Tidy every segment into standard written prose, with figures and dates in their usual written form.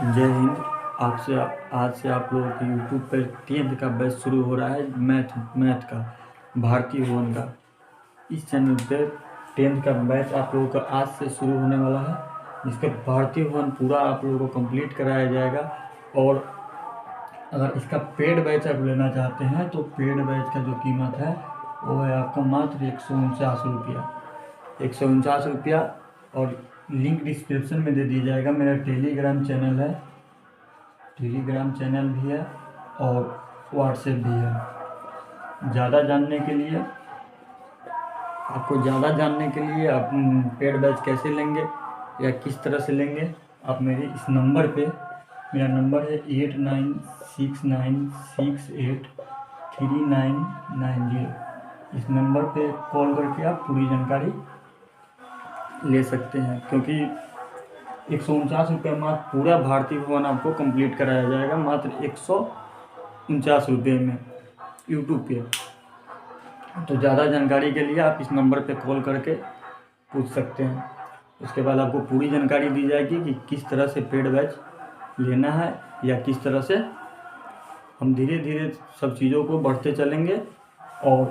जय हिंद। आपसे आज से आप लोगों के यूट्यूब पर 10th का बैच शुरू हो रहा है। मैथ का भारतीय भवन का इस चैनल पे 10th का बैच आप लोगों का आज से शुरू होने वाला है, जिसका भारतीय भवन पूरा आप लोगों को कंप्लीट कराया जाएगा। और अगर इसका पेड बैच आप लेना चाहते हैं तो पेड बैच का जो कीमत है वो है आपका मात्र 149 रुपया। और लिंक डिस्क्रिप्शन में दे दिया जाएगा। मेरा टेलीग्राम चैनल है, टेलीग्राम चैनल भी है और व्हाट्सएप भी है। ज़्यादा जानने के लिए आप पेड बैच कैसे लेंगे या किस तरह से लेंगे, आप मेरे इस नंबर पे, मेरा नंबर है 8969683990। इस नंबर पे कॉल करके आप पूरी जानकारी ले सकते हैं, क्योंकि 149 रुपये मात्र पूरा भारतीय भवन आपको कंप्लीट कराया जाएगा मात्र 149 रुपये में यूट्यूब पे। तो ज़्यादा जानकारी के लिए आप इस नंबर पे कॉल करके पूछ सकते हैं। उसके बाद आपको पूरी जानकारी दी जाएगी कि किस तरह से पेड बैच लेना है या किस तरह से हम धीरे धीरे सब चीज़ों को बढ़ते चलेंगे। और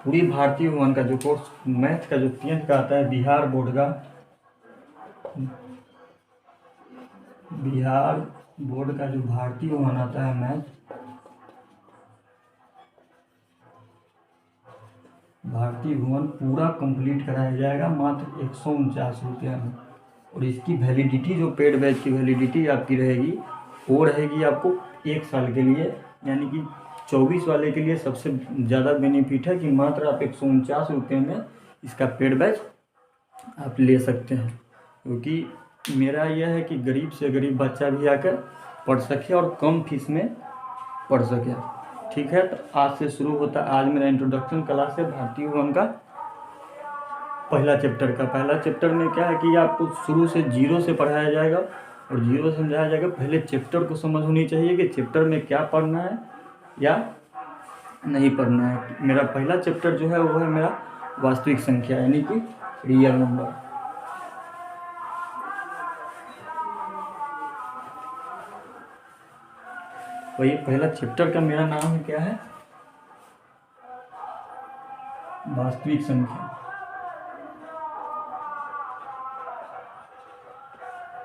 पूरी भारतीय भवन का जो कोर्स मैथ का जो 10th का आता है, बिहार बोर्ड का जो भारतीय भवन आता है मैथ, भारतीय भवन पूरा कंप्लीट कराया जाएगा मात्र 149 रुपये में। और इसकी वैलिडिटी, जो पेड बैच की वैलिडिटी आपकी रहेगी वो रहेगी आपको 1 साल के लिए। यानी कि 24 वाले के लिए सबसे ज़्यादा बेनिफिट है कि मात्र आप 149 रुपये में इसका पेड बैच आप ले सकते हैं। क्योंकि मेरा यह है कि गरीब से गरीब बच्चा भी आकर पढ़ सके और कम फीस में पढ़ सके। ठीक है, तो आज से शुरू होता है। आज मेरा इंट्रोडक्शन क्लास है भारतीय भवन का पहला चैप्टर में क्या है कि आपको शुरू से जीरो से पढ़ाया जाएगा और जीरो समझाया जाएगा। पहले चैप्टर को समझ होनी चाहिए कि चैप्टर में क्या पढ़ना है या नहीं पढ़ना है। मेरा पहला चैप्टर जो है वो है मेरा वास्तविक संख्या, यानी कि रियल नंबर। वही पहला चैप्टर का मेरा नाम है, क्या है, वास्तविक संख्या।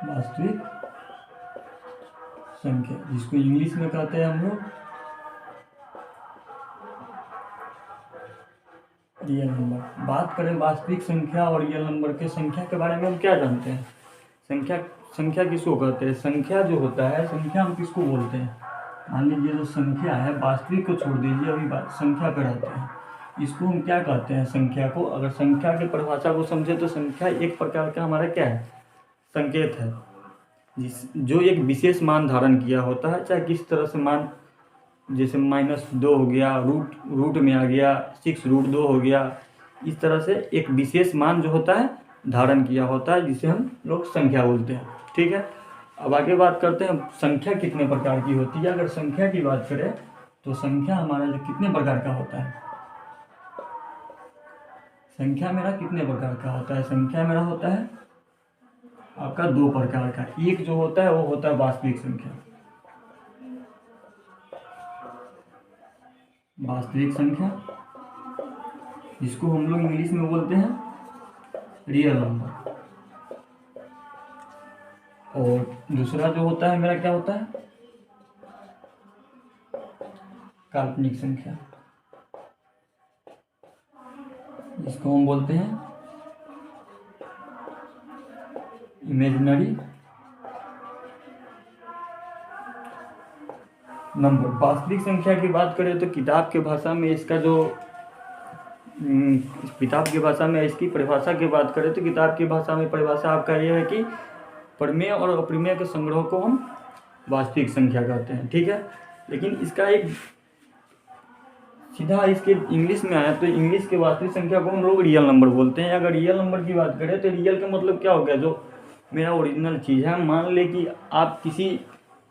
वास्तविक संख्या जिसको इंग्लिश में कहते हैं हम लोग रियल नंबर। बात करें वास्तविक संख्या और रियल नंबर के संख्या के बारे में हम क्या जानते हैं। संख्या किसको कहते हैं? संख्या जो होता है, संख्या हम किसको बोलते हैं? मान लीजिए जो संख्या है, वास्तविक को छोड़ दीजिए, अभी बात संख्या पर आते हैं। इसको हम क्या कहते हैं? संख्या को, अगर संख्या की परिभाषा को समझे तो संख्या एक प्रकार का हमारा क्या है, संकेत है, जो एक विशेष मान धारण किया होता है। चाहे किस तरह से मान, जैसे -2 हो गया, रूट में आ गया, 6√2 हो गया, इस तरह से एक विशेष मान जो होता है धारण किया होता है, जिसे हम लोग संख्या बोलते हैं। ठीक है, अब आगे बात करते हैं संख्या कितने प्रकार की होती है। अगर संख्या की बात करें तो संख्या हमारा जो कितने प्रकार का होता है, संख्या मेरा कितने प्रकार का होता है? संख्या मेरा होता है आपका 2 प्रकार का। एक जो होता है वो होता है वास्तविक संख्या, वास्तविक संख्या जिसको हम लोग इंग्लिश में बोलते हैं रियल नंबर। और दूसरा जो होता है मेरा क्या होता है, काल्पनिक संख्या, जिसको हम बोलते हैं इमेजिनरी नंबर। वास्तविक संख्या की बात करें तो किताब के भाषा में इसका जो किताब की भाषा में इसकी परिभाषा की बात करें तो किताब की भाषा में परिभाषा आपका यह है कि परिमेय और अप्रमेय के संग्रह को हम वास्तविक संख्या कहते हैं। ठीक है, लेकिन इसका एक सीधा इसके इंग्लिश में आया तो इंग्लिश के वास्तविक संख्या को हम लोग रियल नंबर बोलते हैं। अगर रियल नंबर की बात करें तो रियल का मतलब क्या हो गया, जो मेरा ओरिजिनल चीज़ है। मान ले कि आप किसी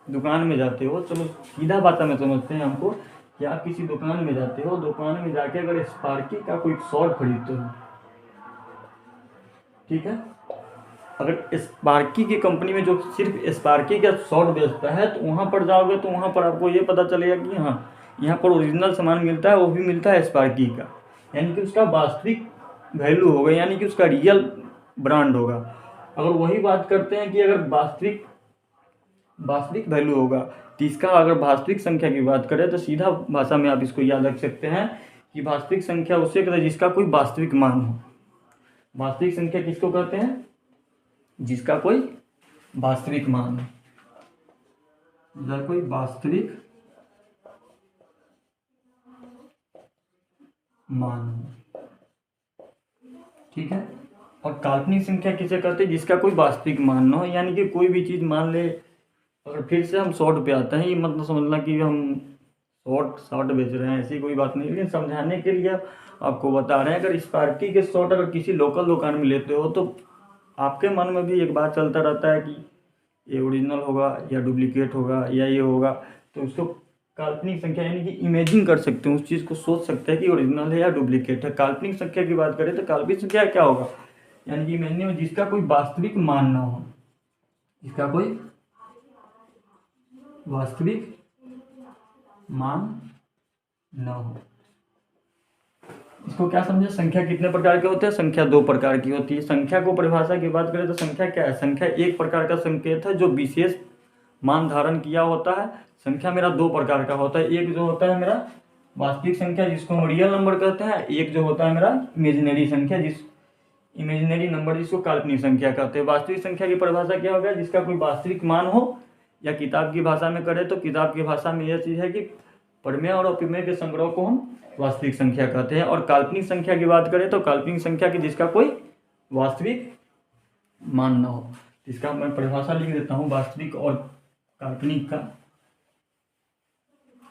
दुकान में जाते हो, चलो सीधा भाषा में समझते हैं हमको, कि आप किसी दुकान में जाते हो, दुकान में जाके अगर स्पार्की का कोई शॉर्ट खरीदते हो, ठीक है, अगर स्पार्की की कंपनी में जो सिर्फ स्पार्की का शॉर्ट बेचता है तो वहाँ पर जाओगे तो वहाँ पर आपको ये पता चलेगा कि हाँ यहाँ पर ओरिजिनल सामान मिलता है, वो भी मिलता है स्पार्की का, यानी कि उसका वास्तविक वैल्यू होगा, यानी कि उसका रियल ब्रांड होगा। अगर वही बात करते हैं कि अगर वास्तविक वैल्यू होगा, तो इसका अगर वास्तविक संख्या की बात करें तो सीधा भाषा में आप इसको याद रख सकते हैं कि वास्तविक संख्या उसे कहते हैं जिसका कोई वास्तविक मान हो। वास्तविक संख्या किसको कहते हैं? जिसका कोई वास्तविक मान हो, जिसका कोई वास्तविक मान हो, ठीक है। और काल्पनिक संख्या किसे कहते हैं? जिसका कोई वास्तविक मान न हो, यानी कि कोई भी चीज़ मान ले, अगर फिर से हम शॉर्ट पे आते हैं, ये मतलब समझना कि हम शॉर्ट बेच रहे हैं, ऐसी कोई बात नहीं, लेकिन समझाने के लिए आपको बता रहे हैं। अगर स्पार्की के शॉर्ट अगर किसी लोकल दुकान में लेते हो तो आपके मन में भी एक बात चलता रहता है कि ये ओरिजिनल होगा या डुप्लीकेट होगा या ये होगा, तो उसको काल्पनिक संख्या यानी कि इमेजिन कर सकते हैं, उस चीज़ को सोच सकते हैं कि ओरिजिनल है या डुप्लीकेट है। काल्पनिक संख्या की बात करें तो काल्पनिक संख्या क्या होगा? यानी कि इमेजिन में जिसका कोई वास्तविक मान ना हो, जिसका कोई वास्तविक मान न हो। इसको क्या समझे? संख्या कितने प्रकार के होते हैं? संख्या दो प्रकार की होती है। संख्या को परिभाषा की बात करें तो संख्या क्या है? संख्या एक प्रकार का संकेत है जो विशेष मान धारण किया होता है। संख्या मेरा दो प्रकार का होता है, एक जो होता है मेरा वास्तविक संख्या जिसको हम रियल नंबर कहते हैं, एक जो होता है मेरा इमेजिनरी संख्या, इमेजिनरी नंबर जिसको काल्पनिक संख्या कहते हैं। वास्तविक संख्या की परिभाषा क्या हो गया? जिसका कोई वास्तविक मान हो, या किताब की भाषा में करें तो किताब की भाषा में यह चीज़ है कि प्रमेय और अप्रमेय के संग्रह को हम वास्तविक संख्या कहते हैं। और काल्पनिक संख्या की बात करें तो काल्पनिक संख्या की जिसका कोई वास्तविक मान न हो। इसका मैं परिभाषा लिख देता हूँ वास्तविक और काल्पनिक का।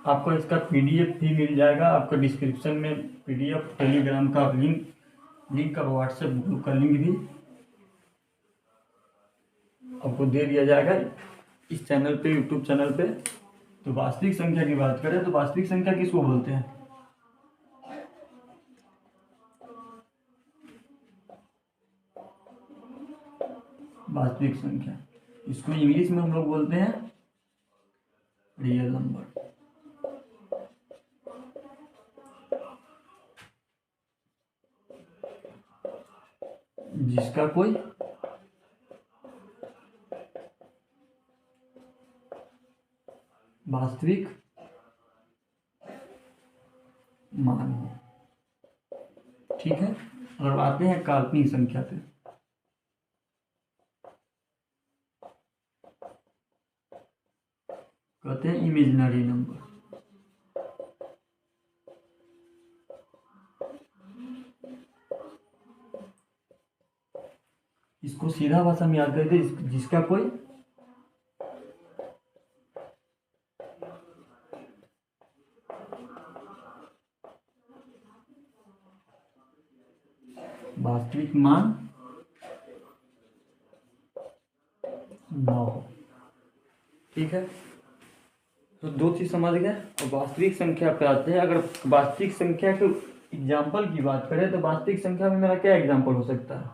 आपको इसका पीडीएफ भी मिल जाएगा, आपको डिस्क्रिप्शन में पीडीएफ, टेलीग्राम का लिंक और व्हाट्सएप ग्रुप का लिंक भी आपको दे दिया जाएगा इस चैनल पे, यूट्यूब चैनल पे। तो वास्तविक संख्या की बात करें तो वास्तविक संख्या किसको बोलते हैं? वास्तविक संख्या, इसको इंग्लिश में हम लोग बोलते हैं रियल नंबर। जिसका कोई वास्तविक मान हो, ठीक है। और आते हैं काल्पनिक संख्या पे। कहते हैं इमेजिनरी नंबर। इसको सीधा भाषा में याद करते जिसका कोई वास्तविक मान न हो, ठीक है। तो दो चीज समझ गए। और वास्तविक संख्या पे आते हैं। अगर वास्तविक संख्या के एग्जाम्पल की बात करें तो वास्तविक संख्या में मेरा क्या एग्जाम्पल हो सकता है?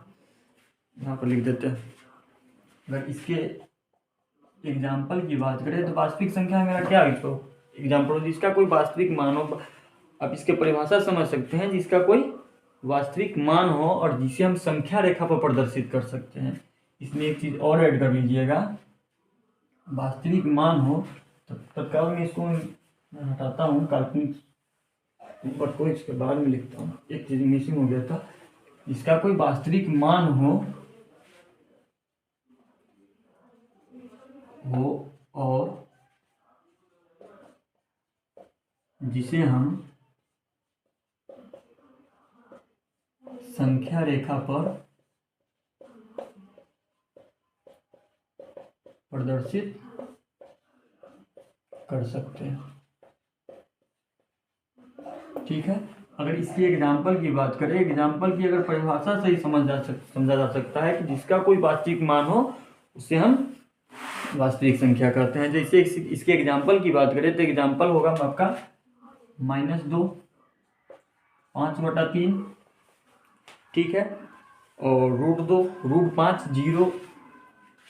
यहाँ पर लिख देते हैं। अगर इसके एग्जाम्पल की बात करें तो वास्तविक संख्या में मेरा क्या एग्जाम्पल हो? जिसका कोई वास्तविक मान हो। अब इसके परिभाषा समझ सकते हैं, जिसका कोई वास्तविक मान हो और जिसे हम संख्या रेखा पर प्रदर्शित कर सकते हैं। इसमें एक चीज और ऐड कर लीजिएगा, वास्तविक मान हो तो तत्काल में इसको मैं हटाता हूँ, काल्पनिक ऊपर को इसके बाद में लिखता हूँ, एक चीज मिसिंग हो गया था। इसका कोई वास्तविक मान हो और जिसे हम संख्या रेखा पर प्रदर्शित कर सकते हैं, ठीक है। अगर इसकी एग्जाम्पल की बात करें, एग्जाम्पल की अगर परिभाषा से ही समझा जा सकता है कि जिसका कोई वास्तविक मान हो उसे हम वास्तविक संख्या कहते हैं। जैसे इसके एग्जाम्पल की बात करें तो एग्जाम्पल होगा आपका -2, 5/3, ठीक है। और √2, √5 जीरो,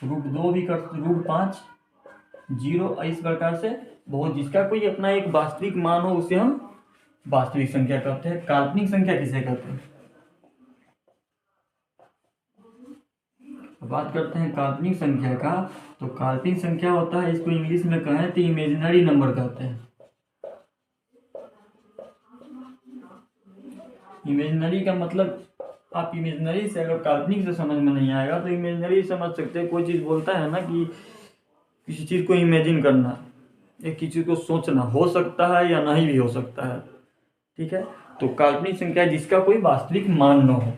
√2 भी कर, √5 जीरो, इस प्रकार से बहुत, जिसका कोई अपना एक वास्तविक मान हो उसे हम वास्तविक संख्या कहते हैं। काल्पनिक संख्या किसे कहते हैं? बात करते हैं काल्पनिक संख्या का, तो काल्पनिक संख्या होता है, इसको इंग्लिश में कहें तो इमेजिनरी नंबर कहते हैं। इमेजिनरी का मतलब, आप इमेजिनरी से अगर काल्पनिक से समझ में नहीं आएगा तो इमेजिनरी समझ सकते हैं। कोई चीज़ बोलता है ना कि किसी चीज़ को इमेजिन करना, एक किसी चीज़ को सोचना, हो सकता है या नहीं भी हो सकता है, ठीक है। तो काल्पनिक संख्या जिसका कोई वास्तविक मान न हो,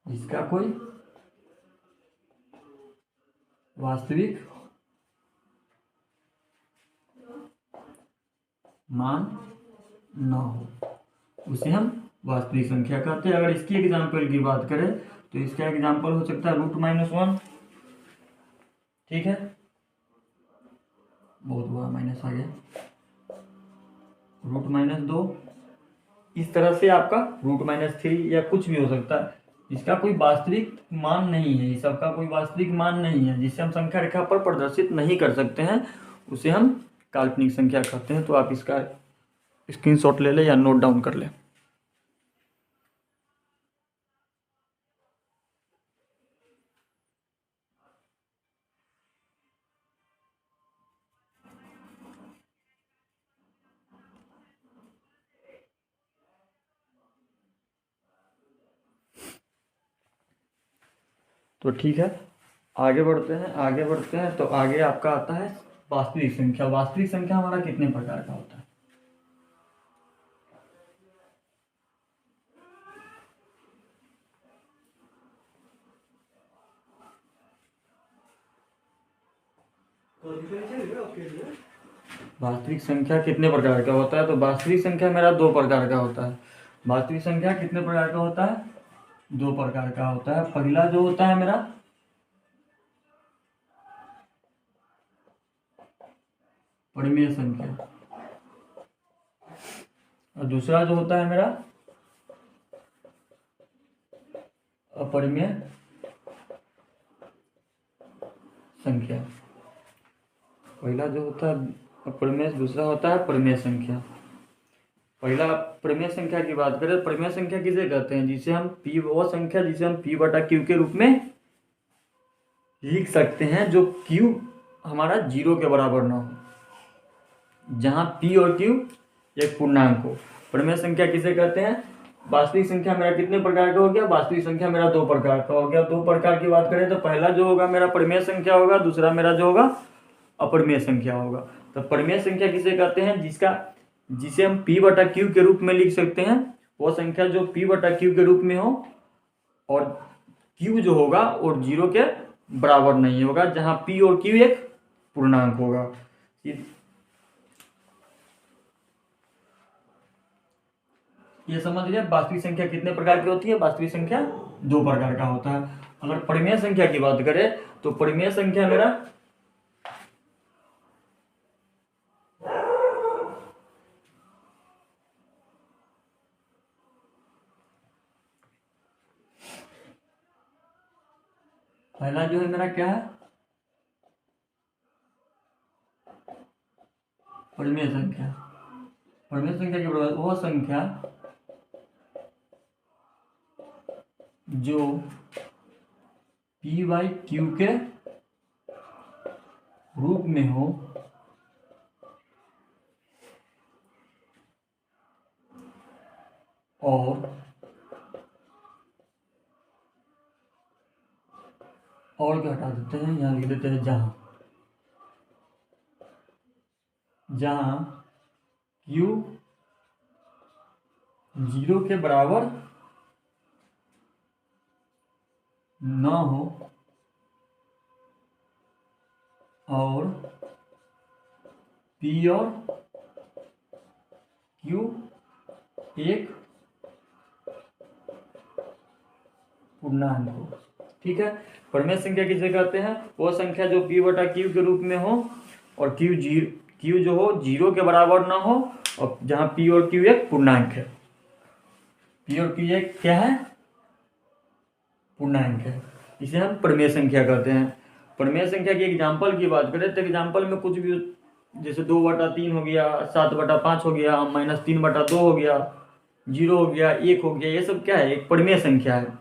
जिसका कोई वास्तविक मान न हो, उसे हम वास्तविक संख्या कहते हैं। अगर इसकी एग्जाम्पल की बात करें तो इसका एग्जाम्पल हो सकता है √-1, ठीक है, बहुत बड़ा माइनस आ गया, √-2, इस तरह से आपका √-3 या कुछ भी हो सकता है। इसका कोई वास्तविक मान नहीं है, इस सबका कोई वास्तविक मान नहीं है, जिसे हम संख्या रेखा पर प्रदर्शित नहीं कर सकते हैं, उसे हम काल्पनिक संख्या कहते हैं। तो आप इसका स्क्रीनशॉट ले लें या नोट डाउन कर लें। तो ठीक है, आगे बढ़ते हैं। तो आगे आपका आता है वास्तविक संख्या। वास्तविक संख्या हमारा कितने प्रकार का होता है? वास्तविक संख्या कितने प्रकार का होता है? तो वास्तविक संख्या मेरा 2 प्रकार का होता है। वास्तविक संख्या कितने प्रकार का होता है? 2 प्रकार का होता है। पहला जो होता है मेरा परिमेय संख्या, और दूसरा जो होता है मेरा अपरिमेय संख्या। पहला जो होता है अपरिमेय, दूसरा होता है परिमेय संख्या। पहला परिमेय संख्या की बात करें, परिमेय संख्या किसे कहते हैं? जिसे हम p, वो संख्या जिसे हम p/q के रूप में लिख सकते हैं, जो q हमारा 0 के बराबर ना हो, जहां p और q एक पूर्णांक हो। परिमेय संख्या किसे कहते हैं? वास्तविक संख्या मेरा कितने प्रकार का हो गया? वास्तविक संख्या मेरा 2 प्रकार का हो गया। 2 प्रकार की बात करें तो पहला जो होगा मेरा परिमेय संख्या होगा, दूसरा मेरा जो होगा अपरिमेय संख्या होगा। तो परिमेय संख्या किसे कहते हैं? जिसे हम p/q के रूप में लिख सकते हैं, वो संख्या जो p/q के रूप में हो और q जो होगा और 0 के बराबर नहीं होगा, जहां p और q एक पूर्णांक होगा। ये समझ लिया वास्तविक संख्या कितने प्रकार की होती है? वास्तविक संख्या 2 प्रकार का होता है। अगर परिमेय संख्या की बात करें तो परिमेय संख्या मेरा पहला जो है मेरा क्या है? परिमेय संख्या। परिमेय संख्या के बराबर वह संख्या जो p/q के रूप में हो और क्या हटा देते हैं, यहाँ लिख देते हैं जहां q 0 के बराबर न हो और p और q एक पूर्णांक हो, ठीक है। परिमेय संख्या किसे कहते हैं? वो संख्या जो p/q के रूप में हो और क्यू जो हो 0 के बराबर ना हो, और जहाँ पी और क्यू एक पूर्णांक है, पी और क्यू एक क्या है, पूर्णांक है, इसे हम परिमेय संख्या कहते हैं। परिमेय संख्या की एग्जाम्पल की बात करें तो एग्जाम्पल में कुछ भी, जैसे 2/3 हो गया, 7/5 हो गया, -3/2 हो गया, 0 हो गया, 1 हो गया, ये सब क्या है, एक परिमेय संख्या है।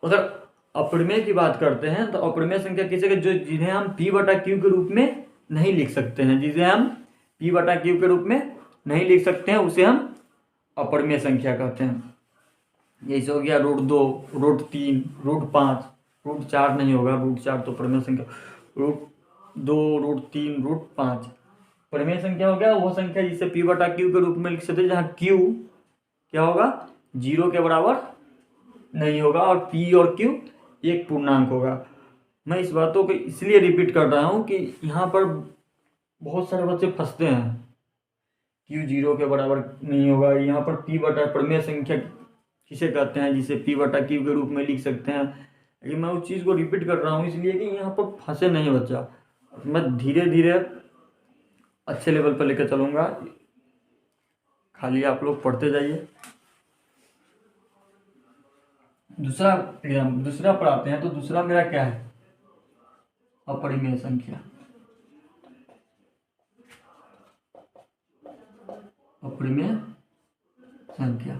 अगर अपरिमेय की बात करते हैं तो अपरिमेय संख्या किसी के जो जिन्हें हम p/q के रूप में नहीं लिख सकते हैं, जिसे हम p/q के रूप में नहीं लिख सकते हैं, उसे हम अपरिमेय संख्या कहते हैं। जैसे हो गया √2, √3, √5, √4 नहीं होगा, √4 तो परिमेय संख्या, √2, √3, √5 परिमेय संख्या हो गया वो संख्या जिसे p/q के रूप में लिख सकते हैं, जहाँ q क्या होगा, 0 के बराबर नहीं होगा, और p और q एक पूर्णांक होगा। मैं इस बातों को इसलिए रिपीट कर रहा हूँ कि यहाँ पर बहुत सारे बच्चे फंसते हैं, q 0 के बराबर नहीं होगा, यहाँ पर परिमेय संख्या किसे कहते हैं जिसे p/q के रूप में लिख सकते हैं। लेकिन मैं उस चीज़ को रिपीट कर रहा हूँ इसलिए कि यहाँ पर फंसे नहीं बच्चा, मैं धीरे धीरे अच्छे लेवल पर लेकर चलूँगा, खाली आप लोग पढ़ते जाइए। दूसरा पढ़ाते हैं, तो दूसरा मेरा क्या है, अपरिमेय संख्या। अपरिमेय संख्या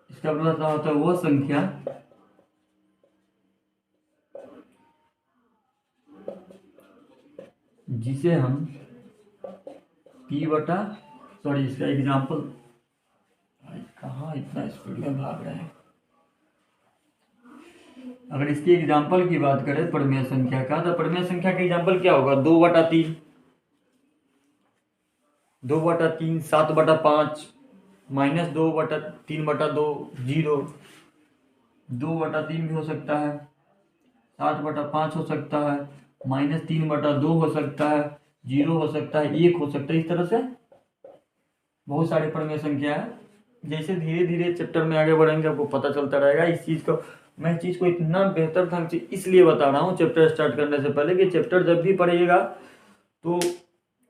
इसका मतलब होता है वो संख्या जिसे हम इसका एग्जाम्पल, कहाँ इतना स्पीड में भाग रहे हैं। अगर इसकी एग्जाम्पल की बात करें परिमेय संख्या का, तो परिमेय संख्या का एग्जाम्पल क्या होगा, 2/3, 2/3, 7/5, -2/3/2, 0, 2/3 भी हो सकता है, 7/5 हो सकता है, -3/2 हो सकता है, 0 हो सकता है, 1 हो सकता है। इस तरह से बहुत सारी परिमेय संख्या है। जैसे धीरे धीरे चैप्टर में आगे बढ़ेंगे आपको पता चलता रहेगा। इस चीज़ को मैं इस चीज़ को इतना बेहतर ढंग से इसलिए बता रहा हूँ चैप्टर स्टार्ट करने से पहले, कि चैप्टर जब भी पढ़िएगा तो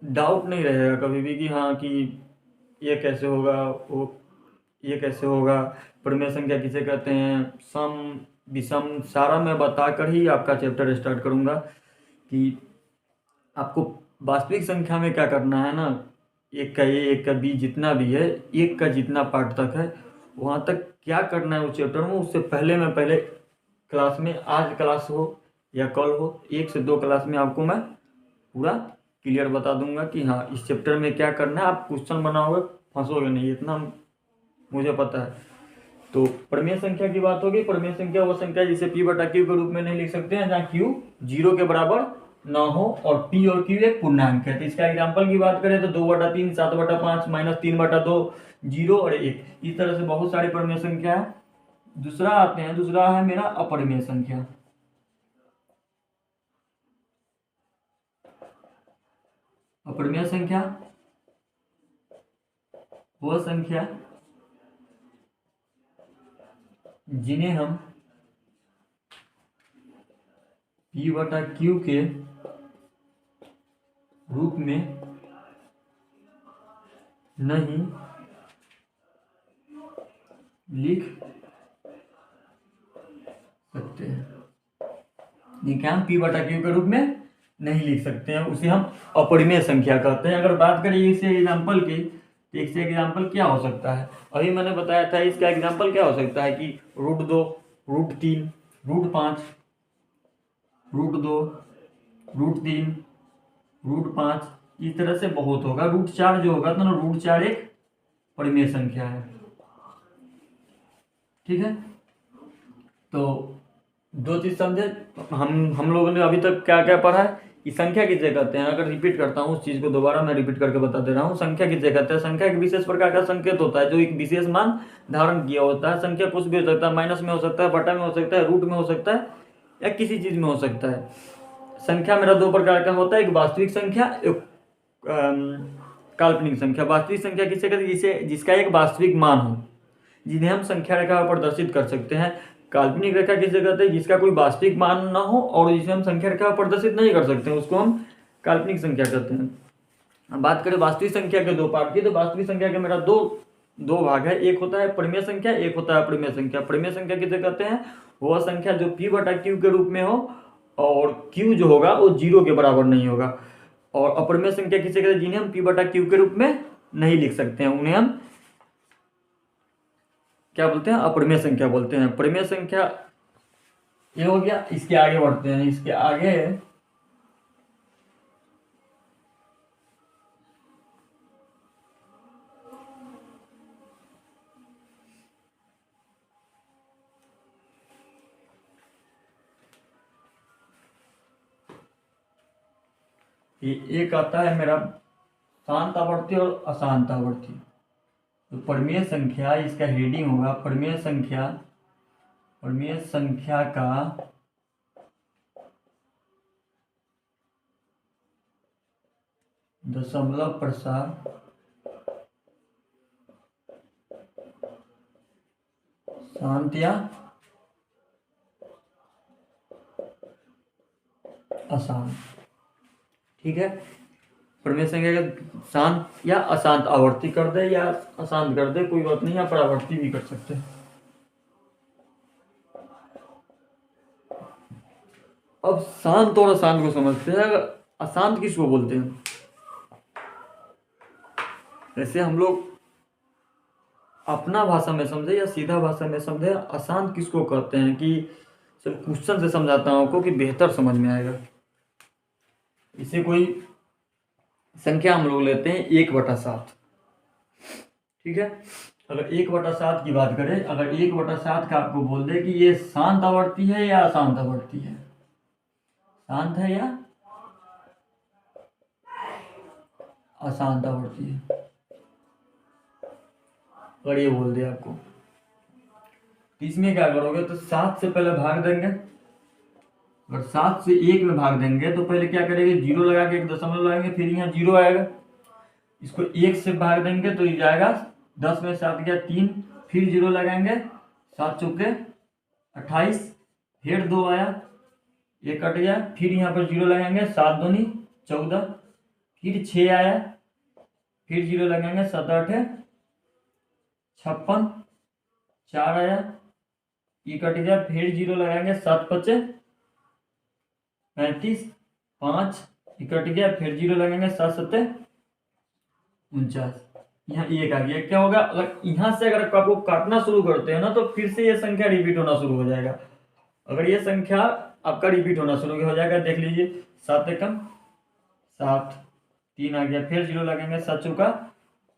डाउट नहीं रहेगा कभी भी कि हाँ कि ये कैसे होगा, वो ये कैसे होगा, परिमेय संख्या किसे कहते हैं, सम विषम सारा मैं बता कर ही आपका चैप्टर स्टार्ट करूँगा कि आपको वास्तविक संख्या में क्या करना है ना, एक का ए, एक का बी, जितना भी है, एक का जितना पार्ट तक है वहाँ तक क्या करना है उस चैप्टर में, उससे पहले क्लास में, आज क्लास हो या कल हो, 1 से 2 क्लास में आपको मैं पूरा क्लियर बता दूंगा कि हाँ इस चैप्टर में क्या करना है। आप क्वेश्चन बनाओगे फंसोगे नहीं, इतना मुझे पता है। तो परिमेय संख्या की बात होगी। परिमेय संख्या वो संख्या जिसे p/q के रूप में नहीं लिख सकते हैं, जहाँ q 0 के बराबर ना हो और p और q एक पूर्णांक है। तो इसका एग्जाम्पल की बात करें तो 2/3, 7/5, -3/2, 0 और 1, इस तरह से बहुत सारी परिमेय संख्या है। दूसरा आते हैं, दूसरा है मेरा अपरिमेय संख्या। अपरिमेय संख्या वो संख्या जिन्हें हम p/q के रूप में नहीं लिख सकते हैं। क्या हम p/q के रूप में नहीं लिख सकते हैं, उसे हम अपरिमेय संख्या कहते हैं। अगर बात करें इससे एग्जाम्पल की, तो इससे एग्जाम्पल क्या हो सकता है, अभी मैंने बताया था इसका एग्जाम्पल क्या हो सकता है कि √2, √3, √5, √2, √3, √5, इस तरह से बहुत होगा। √4 जो होगा तो ना, √4 एक परिमेय संख्या है, ठीक है। तो दो चीज समझे हम लोगों ने अभी तक क्या क्या पढ़ा है कि संख्या किसे कहते हैं। अगर रिपीट करता हूँ उस चीज को दोबारा मैं रिपीट करके बता दे रहा हूँ। संख्या किसे कहते हैं, संख्या एक विशेष प्रकार का संकेत होता है जो एक विशेष मान धारण किया होता है। संख्या कुछ भी हो सकता है, माइनस में हो सकता है, बटा में हो सकता है, रूट में हो सकता है, या किसी चीज में हो सकता है। संख्या मेरा 2 प्रकार का होता है, एक वास्तविक संख्या, एक काल्पनिक संख्या। वास्तविक संख्या किसे कहते हैं, जिसका एक वास्तविक मान हो, जिन्हें हम संख्या रेखा पर प्रदर्शित कर सकते हैं। काल्पनिक रेखा किसे कहते हैं, जिसका कोई वास्तविक मान ना हो और जिसे हम संख्या रेखा पर प्रदर्शित नहीं कर सकते हैं, उसको हम काल्पनिक संख्या कहते हैं। अब बात करें वास्तविक संख्या के दो पार्ट की, तो वास्तविक संख्या के मेरा दो भाग है, एक होता है परिमेय संख्या, एक होता है अपरिमेय संख्या। परिमेय संख्या किसे कहते हैं? वह संख्या जो p बटा q के रूप में हो और q जो होगा वो 0 के बराबर नहीं होगा। और अपरिमेय संख्या किसे कहते हैं? जिन्हें हम p बटा q के रूप में नहीं लिख सकते हैं, उन्हें हम क्या बोलते हैं? अपरिमेय संख्या बोलते हैं। परिमेय संख्या ये हो गया। इसके आगे बढ़ते हैं। इसके आगे एक आता है मेरा शांत आवर्ती और अशांत आवर्ती। तो परिमेय संख्या, इसका हेडिंग होगा परिमेय संख्या का दशमलव प्रसार शांत या अशांत। ठीक है, परिमेय संख्या का शांत या अशांत आवर्ती कर दे या अशांत कर दे, कोई बात नहीं, या परावर्ती भी कर सकते हैं। अब शांत और अशांत को समझते हैं। अशांत किसको बोलते हैं? जैसे हम लोग अपना भाषा में समझे या सीधा भाषा में समझे, अशांत किसको कहते हैं कि सिर्फ क्वेश्चन से समझाता हूं आपको कि बेहतर समझ में आएगा। इसे कोई संख्या हम लोग लेते हैं 1/7। ठीक है, अगर 1/7 की बात करें, अगर 1/7 का आपको बोल दे कि ये शांत आवर्ती है या अशांत आवर्ती है, शांत है या अशांत आवर्ती है, अगर ये बोल दे आपको, तो इसमें क्या करोगे? तो 7 से पहले भाग देंगे। अगर 7 से 1 में भाग देंगे तो पहले क्या करेंगे? 0 लगा के एक दशमलव लगाएंगे, फिर यहाँ 0 आएगा। इसको 1 से भाग देंगे तो ये जाएगा 10 में 7 गया 3, फिर 0 लगाएंगे, 7 चौके 28, फिर 2 आया, ये कट गया, फिर यहाँ पर 0 लगाएंगे, 7 दूनी 14, फिर 6 आया, फिर 0 लगाएंगे, 7 8 56, 4 आया, ये कट गया, फिर 0 लगाएंगे, 7 5 35, 5 कट गया, फिर 0 लगेंगे, 7 7 49, यहाँ 1 आ गया। क्या होगा? अगर यहाँ से अगर आपको काटना शुरू करते हैं ना तो फिर से ये संख्या रिपीट होना शुरू हो जाएगा। अगर ये संख्या आपका रिपीट होना शुरू हो जाएगा, देख लीजिए, 7 एकम 7, 3 आ गया, फिर 0 लगेंगे, 7 चौका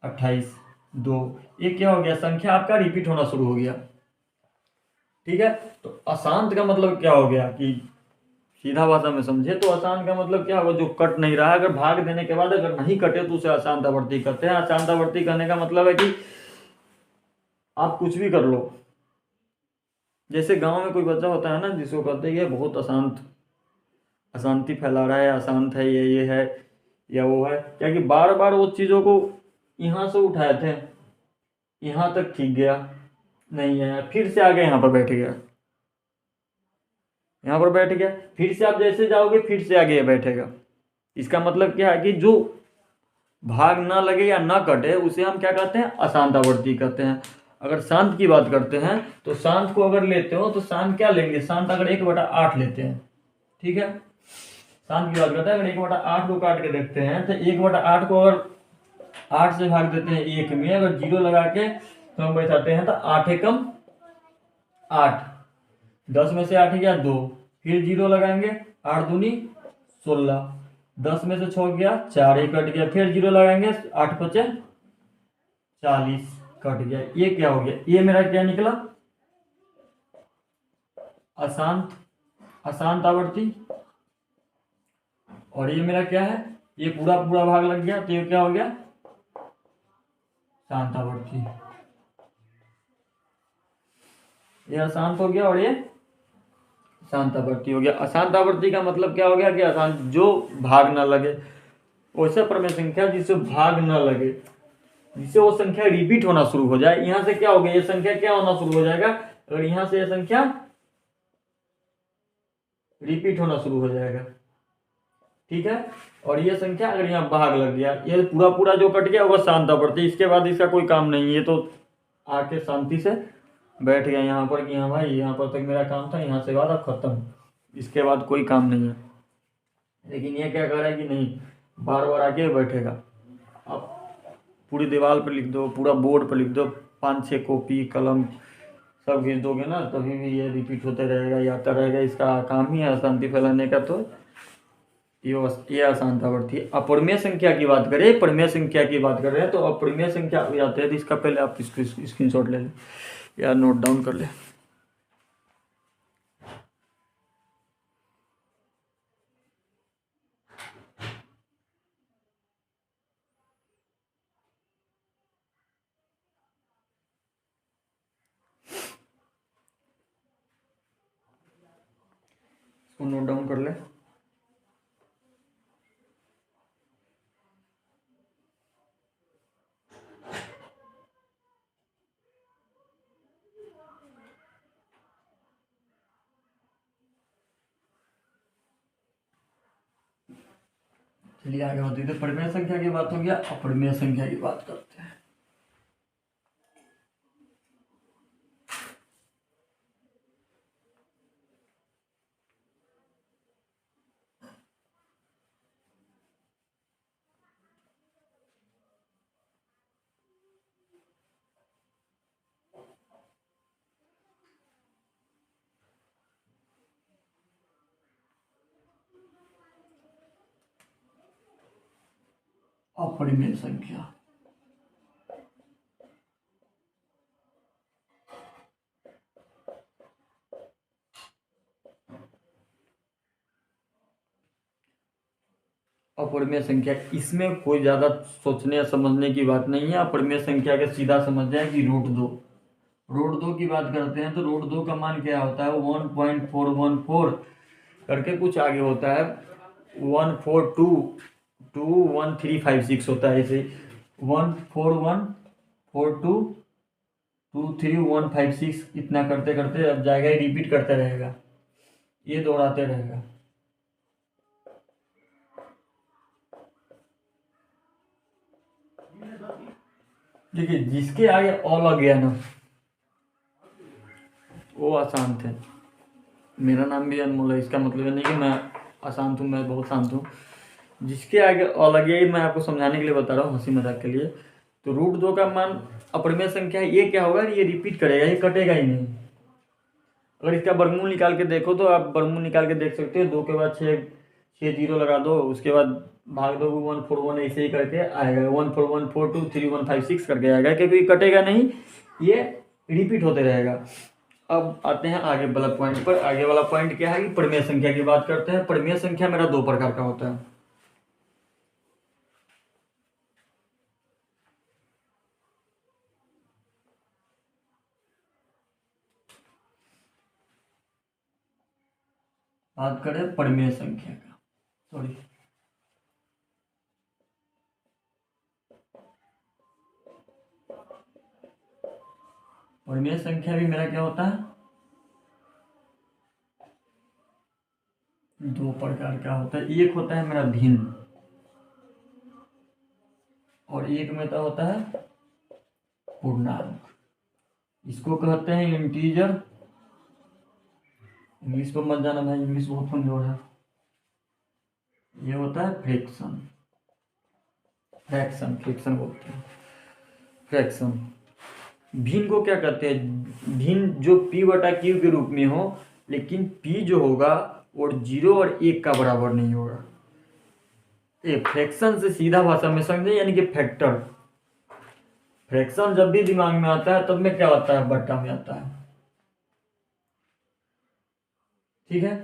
28, 2, ये क्या हो गया? संख्या आपका रिपीट होना शुरू हो गया। ठीक है, तो अशांत का मतलब क्या हो गया कि सीधा भाषा में समझे तो अशांत का मतलब क्या होगा? जो कट नहीं रहा है। अगर भाग देने के बाद अगर नहीं कटे तो उसे अशांत आवर्ती कहते हैं। अशांत आवर्ती कहने का मतलब है कि आप कुछ भी कर लो। जैसे गांव में कोई बच्चा होता है ना, जिसको कहते हैं बहुत अशांति फैला रहा है, अशांत है, ये है या वो है, क्या कि बार बार वो चीज़ों को यहाँ से उठाए थे, यहाँ तक ठीक गया, नहीं है, फिर से आगे यहाँ पर बैठ गया, यहाँ पर बैठ गया, फिर से आप जैसे जाओगे फिर से आगे बैठेगा। इसका मतलब क्या है कि जो भाग ना लगे या ना कटे उसे हम क्या कहते हैं? अशांत आवर्ती कहते हैं। अगर शांत की बात करते हैं तो शांत को अगर लेते हो तो शांत क्या लेंगे? शांत अगर 1/8 लेते हैं, ठीक है, शांत की बात करते हैं, अगर 1/8 को काट के देखते हैं तो 1/8 को अगर 8 से भाग देते हैं 1 में, अगर 0 लगा के तो हम बैठाते हैं तो 8 एकम 8, 10 में से 8 गया 2, फिर 0 लगाएंगे, 8 दूनी 16, 10 में से 6 गया 4, ये कट गया, फिर 0 लगाएंगे, 8 5 40, कट गया। ये क्या हो गया? ये मेरा क्या निकला? अशांत आवर्ती। और ये मेरा क्या है? ये पूरा भाग लग गया, तो ये क्या हो गया? शांत आवर्ती। ये अशांत हो गया और ये शांत आवर्ती हो गया। अशांत आवर्ती का मतलब क्या हो गया? कि अशांत, जो भाग ना लगे। वैसे परिमेय संख्या जिससे भाग ना लगे, जिससे वो संख्या रिपीट होना शुरू हो जाए। यहां से क्या हो गया? ये संख्या क्या होना शुरू हो जाएगा? अगर यहां से ये संख्या रिपीट होना शुरू हो जाएगा, ठीक है। और ये संख्या अगर यहाँ भाग लग गया, ये पूरा पूरा जो कट गया वो शांता पड़ती, इसके बाद इसका कोई काम नहीं, ये तो आके शांति से बैठ गया यहाँ पर कि हाँ भाई यहाँ पर तक मेरा काम था, यहाँ से बाद अब खत्म, इसके बाद कोई काम नहीं है। लेकिन ये क्या कर रहा है कि नहीं, बार बार आके बैठेगा। अब पूरी दीवार पर लिख दो, पूरा बोर्ड पर लिख दो, 5-6 कॉपी कलम सब खींच दोगे ना, तभी भी ये रिपीट होते रहेगा, ये आता रहेगा। इसका काम ही है अशांति फैलाने का। तो ये अशांता बढ़ती है। अपरिमेय संख्या की बात करें, परिमेय संख्या की बात कर रहे हैं, तो अपरिमेय संख्या आते हैं, तो इसका पहले आप इसको स्क्रीनशॉट ले लें या नोट डाउन कर लें। इसको नोट डाउन कर लें। चलिए आगे होती है। तो परिमेय संख्या की बात हो गया, अपरिमेय संख्या की बात करते हैं। अपरिमेय संख्या, अपरिमेय संख्या, इसमें कोई ज़्यादा सोचने या समझने की बात नहीं है। अपरिमेय संख्या के सीधा समझ जाए कि √2। √2 की बात करते हैं तो √2 का मान क्या होता है, 1.414 करके कुछ आगे होता है, 1421356 होता है। इसे 14142235156 इतना करते करते अब जाएगा, रिपीट करते रहेगा, ये दोहराते रहेगा। देखिए जिसके आगे अ लग गया ना वो अशांत है। मेरा नाम भी अनमोल है, इसका मतलब ये नहीं कि मैं अशांत हूँ, मैं बहुत शांत हूँ। जिसके आगे अ लग गया, मैं आपको समझाने के लिए बता रहा हूँ, हंसी मजाक के लिए। तो √2 का मान अपरिमेय संख्या है, ये क्या होगा, ये रिपीट करेगा, ये कटेगा ही नहीं। अगर इसका वर्गमूल निकाल के देखो तो आप वर्गमूल निकाल के देख सकते हो, 2 के बाद 6 जीरो लगा दो, उसके बाद भाग दो 141, ऐसे ही करके आएगा, 141423156 करके आएगा, क्योंकि कटेगा नहीं, ये रिपीट होते रहेगा। अब आते हैं आगे वाला पॉइंट पर। आगे वाला पॉइंट क्या है कि परिमेय संख्या की बात करते हैं। परिमेय संख्या मेरा 2 प्रकार का होता है। बात करें परिमेय संख्या का, सॉरी, परिमेय संख्या भी मेरा क्या होता है, 2 प्रकार का होता है। एक होता है मेरा भिन्न, और एक में तो होता है पूर्णांक। इसको कहते हैं इंटीजर। इंग्लिश को मत जाना भाई, इंग्लिश बहुत कमजोर है। ये होता है फ्रैक्शन, फ्रैक्शन फ्रैक्शन बोलते हैं, फ्रैक्शन। भिन्न को क्या कहते हैं, भिन्न जो p/q के रूप में हो, लेकिन p जो होगा वो 0 और 1 का बराबर नहीं होगा। ये फ्रैक्शन से सीधा भाषा में समझे, यानी कि फैक्टर। फ्रैक्शन जब भी दिमाग में आता है तब में क्या होता है, बट्टा में आता है, ठीक है।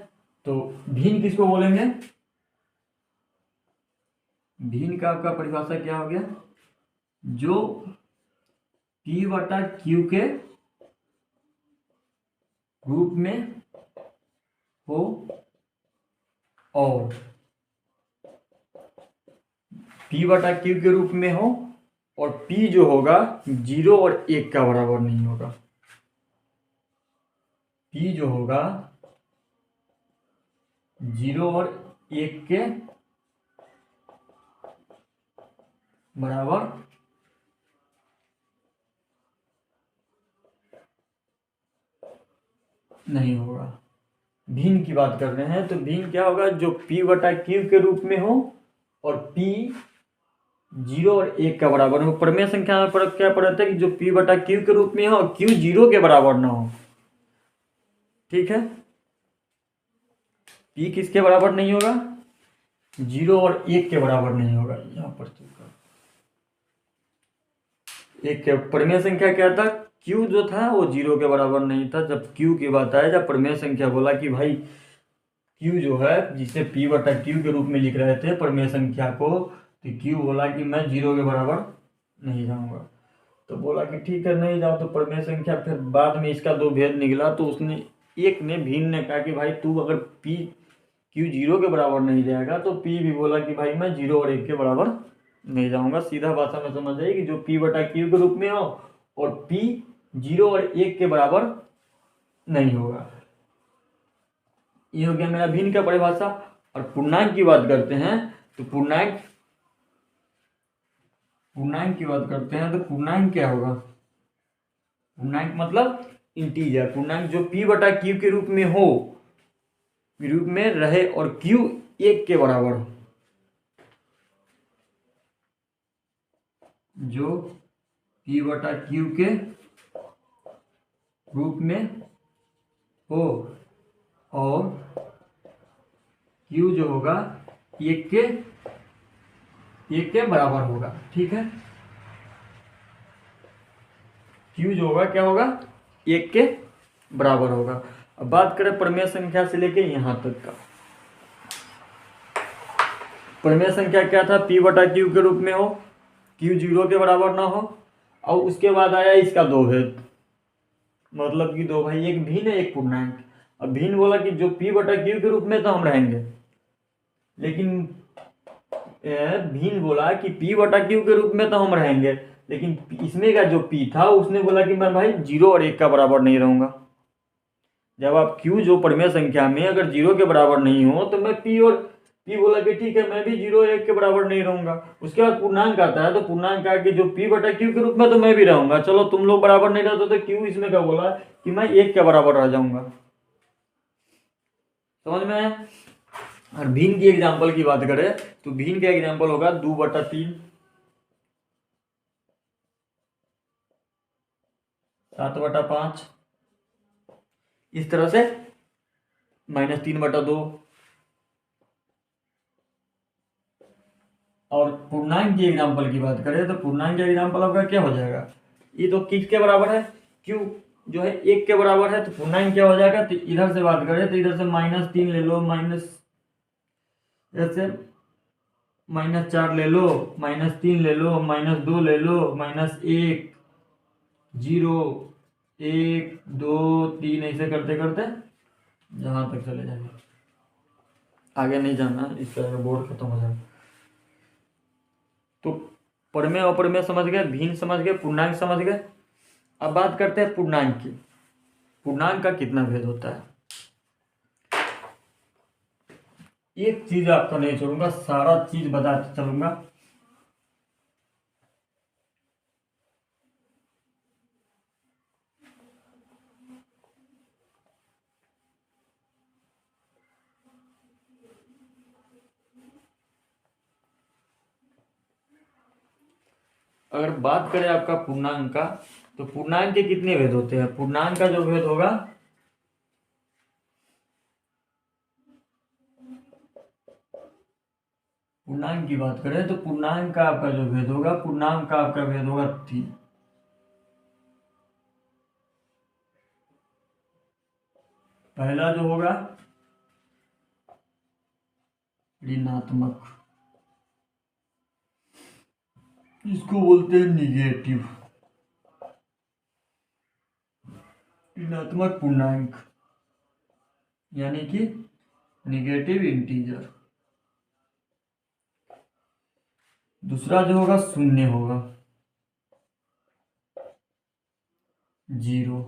तो भिन्न किसको बोलेंगे, भिन्न का आपका परिभाषा क्या हो गया, जो p/q के रूप में हो और p/q के रूप में हो, और p जो होगा 0 और 1 का बराबर नहीं होगा। p जो होगा 0 और 1 के बराबर नहीं होगा। भिन्न की बात कर रहे हैं तो भिन्न क्या होगा, जो p बटा क्यू के रूप में हो और p 0 और 1 का बराबर हो। प्रमेय संख्या में फर्क क्या पड़ता है कि जो p बटा क्यू के रूप में हो और q 0 के बराबर ना हो। ठीक है, p किसके बराबर नहीं होगा, 0 और 1 के बराबर नहीं होगा। यहाँ पर एक के प्रमेय संख्या क्या था, q जो था वो 0 के बराबर नहीं था। जब q की बात आए, जब प्रमेय संख्या बोला कि भाई q जो है जिसे p बटा क्यू के रूप में लिख रहे थे प्रमेय संख्या को, तो q बोला कि मैं 0 के बराबर नहीं जाऊंगा। तो बोला कि ठीक है नहीं जाओ। तो प्रमेय संख्या फिर बाद में इसका दो भेद निकला, तो उसने एक ने भिन्न ने कहा कि भाई तू अगर p q 0 के बराबर नहीं जाएगा तो p भी बोला कि भाई मैं 0 और 1 के बराबर नहीं जाऊंगा। सीधा भाषा में समझ जाइए कि जो p बटा क्यू के रूप में हो और p 0 और 1 के बराबर नहीं होगा। ये हो गया मेरा भिन्न का परिभाषा। और पूर्णांक की बात करते हैं तो पूर्णांक की बात करते हैं तो पूर्णांक क्या होगा, पूर्णांक मतलब इंटीजर। पूर्णांक जो p बटा क्यू के रूप में हो, रूप में रहे और q 1 के बराबर हो। जो p बटा क्यू के रूप में हो और q जो होगा 1 के बराबर होगा। ठीक है, q जो होगा क्या होगा, 1 के बराबर होगा। अब बात करें प्रमेय संख्या से लेके यहां तक का। प्रमेय संख्या क्या था, p बटा क्यू के रूप में हो, q 0 के बराबर ना हो। और उसके बाद आया इसका दो भेद, मतलब कि दो भाई, एक भिन्न एक पूर्णांक। अब भिन्न बोला कि जो p बटा क्यू के रूप में तो हम रहेंगे, लेकिन भिन्न बोला कि p बटा क्यू के रूप में तो हम रहेंगे, लेकिन इसमें का जो p था उसने बोला कि मैं भाई 0 और 1 का बराबर नहीं रहूंगा। जब आप q जो प्रमेय संख्या में अगर 0 के बराबर नहीं हो तो मैं p और p बोला कि ठीक है मैं भी 0 और 1 के बराबर नहीं रहूंगा। उसके बाद पूर्णांक आता है तो पूर्णांक आके जो p बटा क्यू के रूप में तो मैं भी रहूंगा। चलो तुम लोग बराबर नहीं रहते तो q इसमें क्या बोला कि मैं 1 के बराबर रह जाऊंगा। समझ में आया। और भिन्न की एग्जाम्पल की बात करें तो भिन्न का एग्जाम्पल होगा 2 बटा 3, 7 बटा 5, इस तरह से -3 बटा 2। और पूर्णांक की एग्जाम्पल की बात करें तो पूर्णांक का एग्जाम्पल आपका क्या हो जाएगा, ये तो किसके बराबर है, q जो है 1 के बराबर है। तो पूर्णांक क्या हो जाएगा, तो इधर से बात करें तो इधर से -3 ले लो, इधर से -4 ले लो, -3 ले लो, -2 ले लो, -1, 0, 1, 2, 3, ऐसे करते करते जहां तक चले जाएंगे, आगे नहीं जाना, इस तरह बोर्ड खत्म हो जाएगा। तो प्रमेय अप्रमेय समझ गए, भिन्न समझ गए, पूर्णांक समझ गए। अब बात करते हैं पूर्णांक की। पूर्णांक का कितना भेद होता है, एक चीज आपको नहीं छोड़ूंगा, सारा चीज बताते चलूंगा। अगर बात करें आपका पूर्णांक का, तो पूर्णांक के कितने भेद होते हैं। पूर्णांक का जो भेद होगा, पूर्णांक की बात करें तो पूर्णांक का आपका जो भेद होगा, पूर्णांक का आपका भेद होगा 3। पहला जो होगा ऋणात्मक, इसको बोलते हैं निगेटिव, ऋणात्मक पूर्णांक यानी कि निगेटिव इंटीजर। दूसरा जो होगा शून्य होगा, 0।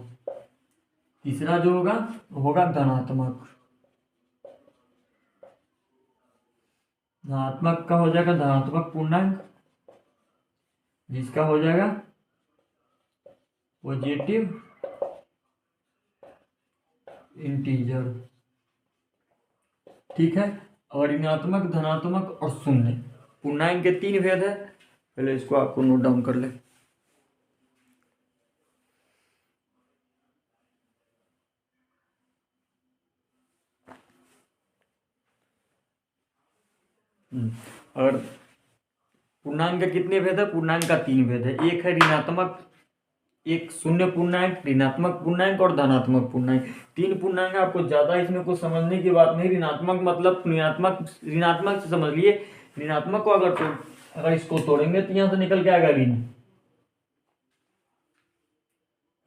तीसरा जो होगा धनात्मक, धनात्मक का हो जाएगा धनात्मक पूर्णांक। जिसका हो जाएगा पॉजिटिव इंटीजर। ठीक है, और ऋणात्मक, धनात्मक और शून्य, पूर्णांक के 3 भेद है। पहले इसको आपको नोट डाउन कर ले। और पूर्णांक के कितने भेद है? पूर्णांक का 3 भेद है। एक है ऋणात्मक, एक शून्य पूर्णांक, ऋणात्मक पूर्णांक और धनात्मक पूर्णांक। 3 पूर्णांक आपको ज्यादा इसमें कुछ समझने की बात नहीं। ऋणात्मक मतलब ऋणात्मक से समझ लिए। ऋणात्मक को अगर इसको तोड़ेंगे तो यहाँ से निकल के आएगा ऋण।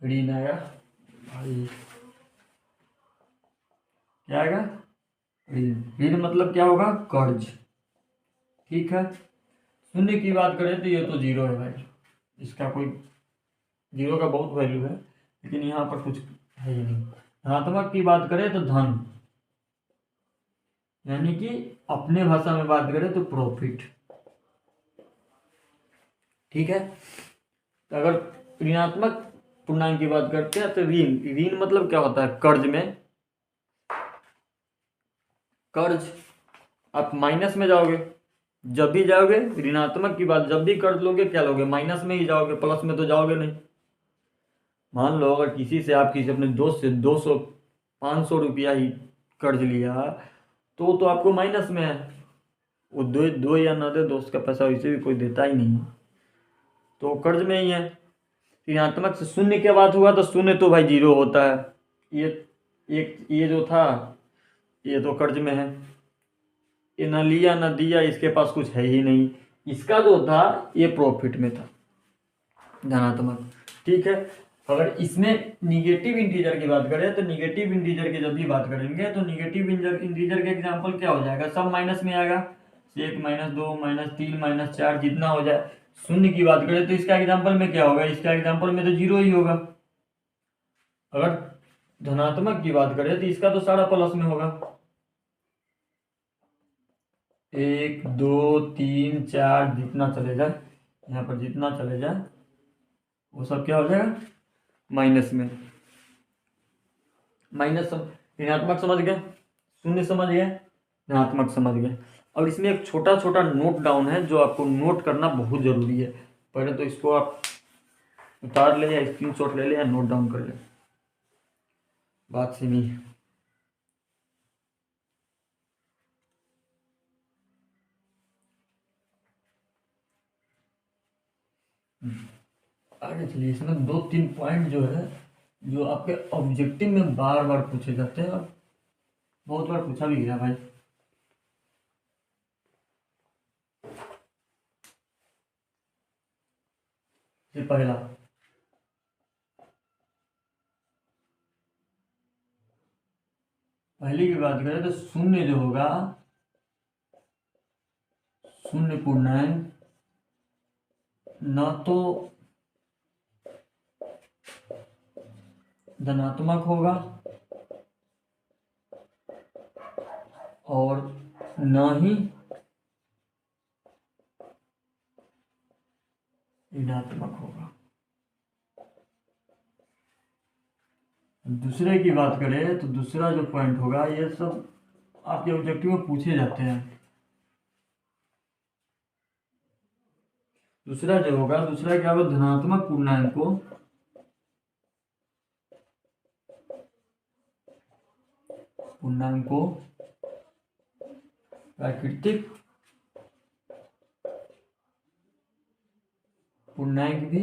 ऋण आएगा भाई, क्या आएगा? ऋण। ऋण मतलब क्या होगा? कर्ज। ठीक है, शून्य की बात करें तो ये तो 0 है भाई, इसका कोई, 0 का बहुत वैल्यू है, लेकिन यहाँ पर कुछ है ही नहीं। धनात्मक की बात करें तो धन, यानी कि अपने भाषा में बात करें तो प्रॉफिट। ठीक है, तो अगर ऋणात्मक पूर्णांक की बात करते हैं तो ऋण। ऋण मतलब क्या होता है? कर्ज में कर्ज। आप माइनस में जाओगे, जब भी जाओगे ऋणात्मक की बात, जब भी कर्ज लोगे क्या लोगे? माइनस में ही जाओगे, प्लस में तो जाओगे नहीं। मान लो अगर किसी से, आप किसी अपने दोस्त से 200 500 रुपया ही कर्ज लिया तो आपको माइनस में है। वो दो या ना दे, दोस्त का पैसा वैसे भी कोई देता ही नहीं है, तो कर्ज में ही है। ऋणात्मक से शून्य की बात हुआ तो शून्य तो भाई 0 होता है। ये जो था ये तो कर्ज में है, ये ना लिया ना दिया, इसके पास कुछ है ही नहीं। इसका जो था ये प्रॉफिट में था, धनात्मक। ठीक है, अगर इसमें निगेटिव इंटीजर की बात करें तो निगेटिव इंटीजर की जब भी बात करेंगे तो निगेटिव इंटीजर के एग्जांपल क्या हो जाएगा? सब माइनस में आएगा, 1 -2 -3 -4 जितना हो जाए। शून्य की बात करें तो इसका एग्जांपल में क्या होगा? इसका एग्जांपल में तो 0 ही होगा। अगर धनात्मक की बात करें तो इसका तो सारा प्लस में होगा, 1 2 3 4 जितना चले जाए, यहाँ पर जितना चले जाए वो सब क्या हो जाएगा? माइनस में। माइनस ऋणात्मक समझ गए, शून्य समझ गए, धनात्मक समझ गए। और इसमें एक छोटा छोटा नोट डाउन है जो आपको नोट करना बहुत जरूरी है। पहले तो इसको आप उतार ले या स्क्रीनशॉट ले ले या नोट डाउन कर ले, बात से नहीं। आगे चलिए, इसमें 2-3 पॉइंट जो है जो आपके ऑब्जेक्टिव में बार बार पूछे जाते हैं और बहुत बार पूछा भी गया भाई। ये पहला, पहली की बात करें तो शून्य जो होगा, शून्य पूर्णांक न तो धनात्मक होगा और न ही ऋणात्मक होगा। दूसरे की बात करें तो दूसरा जो पॉइंट होगा, ये सब आपके ऑब्जेक्टिव में पूछे जाते हैं। दूसरा जो होगा, दूसरा क्या होगा? धनात्मक पूर्णांक को प्राकृतिक पूर्णांक भी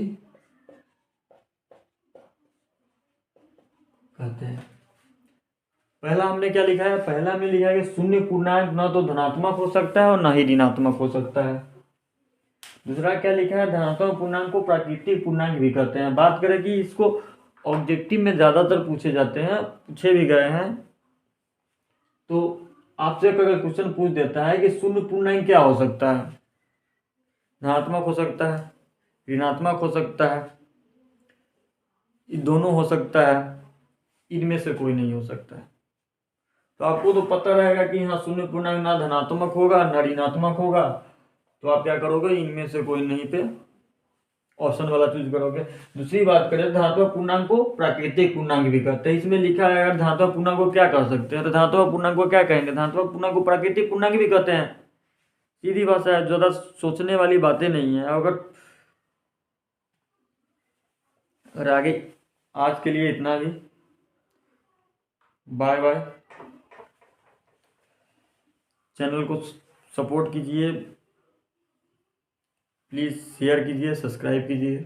कहते हैं। पहला हमने क्या लिखा है? पहला में लिखा है कि शून्य पूर्णांक ना तो धनात्मक हो सकता है और ना ही ऋणात्मक हो सकता है। दूसरा क्या लिखा है? धनात्मक पूर्णांक को प्राकृतिक पूर्णांक भी कहते हैं। बात करें कि इसको ऑब्जेक्टिव में ज्यादातर पूछे जाते हैं, पूछे भी गए हैं। तो आपसे अगर क्वेश्चन पूछ देता है कि शून्य पूर्णांक क्या हो सकता है? धनात्मक हो सकता है, ऋणात्मक हो सकता है, दोनों हो सकता है, इनमें से कोई नहीं हो सकता है। तो आपको तो पता रहेगा कि यहाँ शून्य पूर्णांक ना धनात्मक होगा ना ऋणात्मक होगा, तो आप क्या करोगे? इनमें से कोई नहीं पे ऑप्शन वाला चूज करोगे। दूसरी बात करें, धातु पूर्णांक को प्राकृतिक पूर्णांक भी कहते हैं। इसमें लिखा है अगर धातु पूर्णांक को क्या कह सकते हैं, तो धातु पूर्णांक को क्या कहेंगे, धातु पूर्णांक को प्राकृतिक पूर्णांक भी कहते हैं। सीधी भाषा है, ज़्यादा सोचने वाली बातें नहीं है। अगर आगे, आज के लिए इतना ही। Bye bye. चैनल को सपोर्ट कीजिए, प्लीज़ शेयर कीजिए, सब्सक्राइब कीजिए।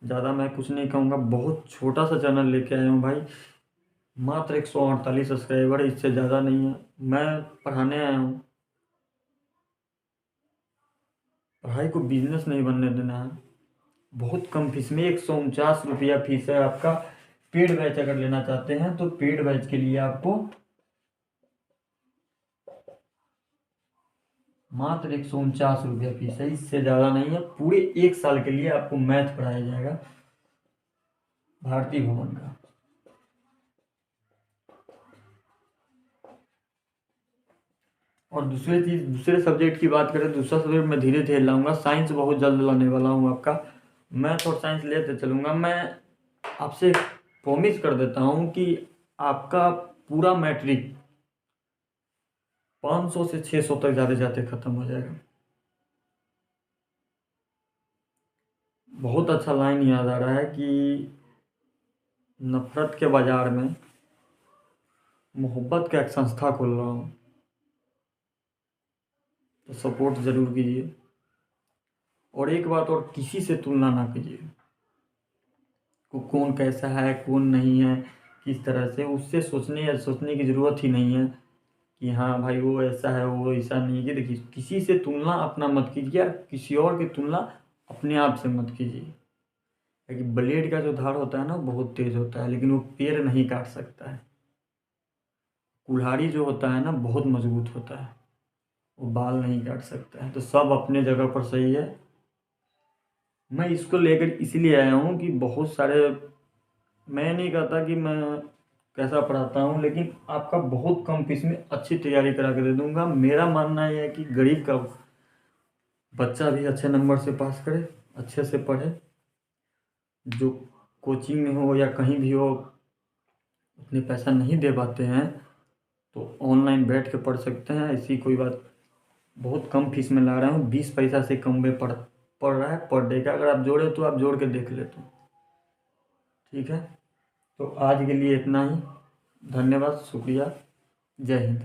ज़्यादा मैं कुछ नहीं कहूँगा, बहुत छोटा सा चैनल लेके आया हूँ भाई, मात्र 148 सब्सक्राइबर है, इससे ज़्यादा नहीं है। मैं पढ़ाने आया हूँ, पढ़ाई को बिजनेस नहीं बनने देना है। बहुत कम फीस में 149 रुपया फीस है आपका। पेड बैच अगर लेना चाहते हैं तो पेड बैच के लिए आपको मात्र 149 रुपया फीस है, इससे ज़्यादा नहीं है। पूरे 1 साल के लिए आपको मैथ पढ़ाया जाएगा भारती भवन का। और दूसरे सब्जेक्ट की बात करें, दूसरा सब्जेक्ट मैं धीरे धीरे लाऊंगा। साइंस बहुत जल्द लाने वाला हूँ आपका, मैथ और साइंस लेते चलूँगा। मैं आपसे प्रॉमिस कर देता हूँ कि आपका पूरा मैट्रिक 500 से 600 तक जाते जाते ख़त्म हो जाएगा। बहुत अच्छा लाइन याद आ रहा है कि नफ़रत के बाज़ार में मोहब्बत का एक संस्था खोल रहा हूँ, तो सपोर्ट ज़रूर कीजिए। और एक बात और, किसी से तुलना ना कीजिए, कौन कैसा है कौन नहीं है, किस तरह से, उससे सोचने की ज़रूरत ही नहीं है कि हाँ भाई वो ऐसा है वो ऐसा नहीं है। देखिए, किसी से तुलना अपना मत कीजिए, किसी और की तुलना अपने आप से मत कीजिए। क्योंकि ब्लेड का जो धार होता है ना, बहुत तेज़ होता है, लेकिन वो पेड़ नहीं काट सकता है। कुल्हाड़ी जो होता है ना, बहुत मजबूत होता है, वो बाल नहीं काट सकता है। तो सब अपने जगह पर सही है। मैं इसको लेकर इसलिए आया हूँ कि बहुत सारे, मैं नहीं कहता कि मैं कैसा पढ़ाता हूँ, लेकिन आपका बहुत कम फीस में अच्छी तैयारी करा के दे दूँगा। मेरा मानना यह है कि गरीब का बच्चा भी अच्छे नंबर से पास करे, अच्छे से पढ़े। जो कोचिंग में हो या कहीं भी हो, उतने पैसा नहीं दे पाते हैं, तो ऑनलाइन बैठ के पढ़ सकते हैं। ऐसी कोई बात, बहुत कम फीस में ला रहा हूँ, 20 पैसा से कम में पड़ रहा है पर डे का। अगर आप जोड़े तो आप जोड़ के देख लेते हो, ठीक है। तो आज के लिए इतना ही। धन्यवाद, शुक्रिया, जय हिंद।